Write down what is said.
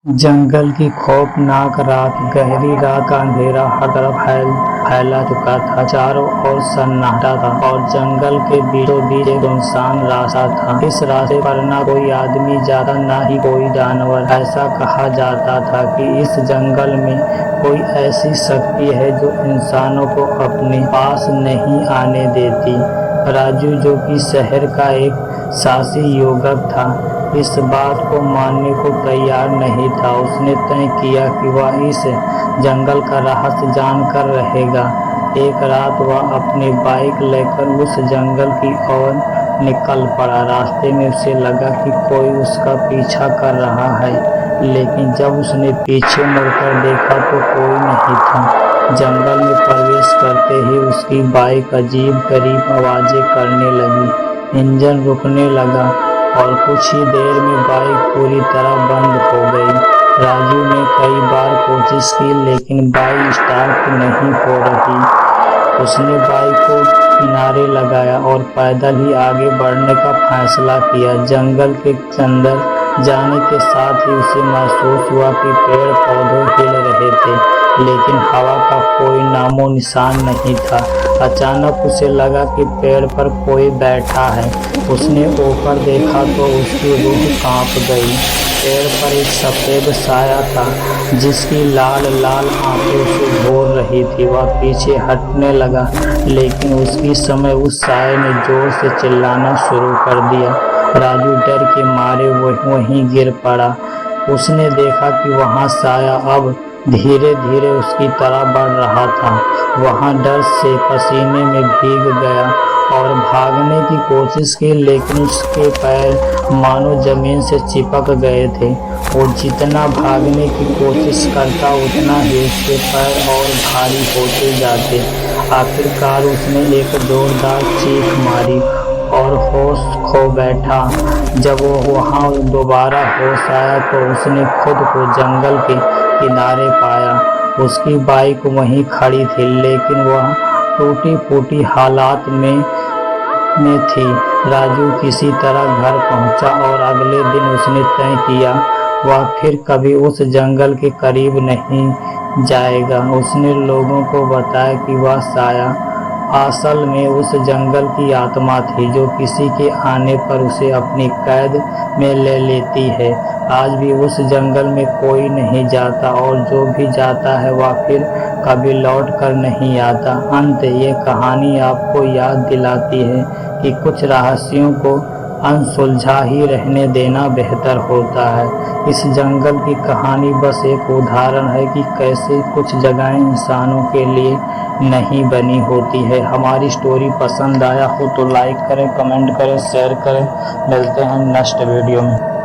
जंगल की खौफनाक रात, गहरी रात का अंधेरा हर तरफ फैला चुका था। चारों ओर सन्नाटा था और जंगल के बीचों बीच एक सुनसान रास्ता था। इस रास्ते पर न कोई आदमी जाता, न ही कोई जानवर। ऐसा कहा जाता था कि इस जंगल में कोई ऐसी शक्ति है जो इंसानों को अपने पास नहीं आने देती। राजू, जो कि शहर का एक साहसी युवक था, इस बात को मानने को तैयार नहीं था। उसने तय किया कि वह इस जंगल का रहस्य जानकर रहेगा। एक रात वह अपनी बाइक लेकर उस जंगल की ओर निकल पड़ा। रास्ते में उसे लगा कि कोई उसका पीछा कर रहा है, लेकिन जब उसने पीछे मुड़कर देखा तो कोई नहीं था। जंगल में प्रवेश करते ही उसकी बाइक अजीब-गरीब आवाजें करने लगी। इंजन रुकने लगा और कुछ ही देर में बाइक पूरी तरह बंद हो गई। राजू ने कई बार कोशिश की, लेकिन बाइक स्टार्ट नहीं हो रही। उसने बाइक को किनारे लगाया और पैदल ही आगे बढ़ने का फैसला किया। जंगल के अंदर जाने के साथ ही उसे महसूस हुआ कि पेड़ पौधे हिल रहे थे, लेकिन हवा का कोई नामो निशान नहीं था। अचानक उसे लगा कि पेड़ पर कोई बैठा है। उसने ऊपर देखा तो उसकी रूह कांप गई। पेड़ पर एक सफेद साया था जिसकी लाल लाल आंखें उसे घूर रही थी। वह पीछे हटने लगा, लेकिन उसी समय उस साये ने जोर से चिल्लाना शुरू कर दिया। राजू डर के मारे वहीं गिर पड़ा। उसने देखा कि वहाँ साया अब धीरे धीरे उसकी तरफ बढ़ रहा था। वहाँ डर से पसीने में भीग गया और भागने की कोशिश की, लेकिन उसके पैर मानो जमीन से चिपक गए थे। वो जितना भागने की कोशिश करता, उतना ही उसके पैर और भारी होते जाते। आखिरकार उसने एक जोरदार चीख मारी और होश खो बैठा। जब वो वहाँ दोबारा होश आया तो उसने खुद को जंगल के किनारे पाया। उसकी बाइक वहीं खड़ी थी, लेकिन वह टूटी फूटी हालात में थी। राजू किसी तरह घर पहुंचा और अगले दिन उसने तय किया वह फिर कभी उस जंगल के करीब नहीं जाएगा। उसने लोगों को बताया कि वह साया असल में उस जंगल की आत्मा थी, जो किसी के आने पर उसे अपनी कैद में ले लेती है। आज भी उस जंगल में कोई नहीं जाता, और जो भी जाता है वह फिर कभी लौट कर नहीं आता। अंत ये कहानी आपको याद दिलाती है कि कुछ रहस्यों को अनसुलझा ही रहने देना बेहतर होता है। इस जंगल की कहानी बस एक उदाहरण है कि कैसे कुछ जगहें इंसानों के लिए नहीं बनी होती है। हमारी स्टोरी पसंद आया हो तो लाइक करें, कमेंट करें, शेयर करें। मिलते हैं नेक्स्ट वीडियो में।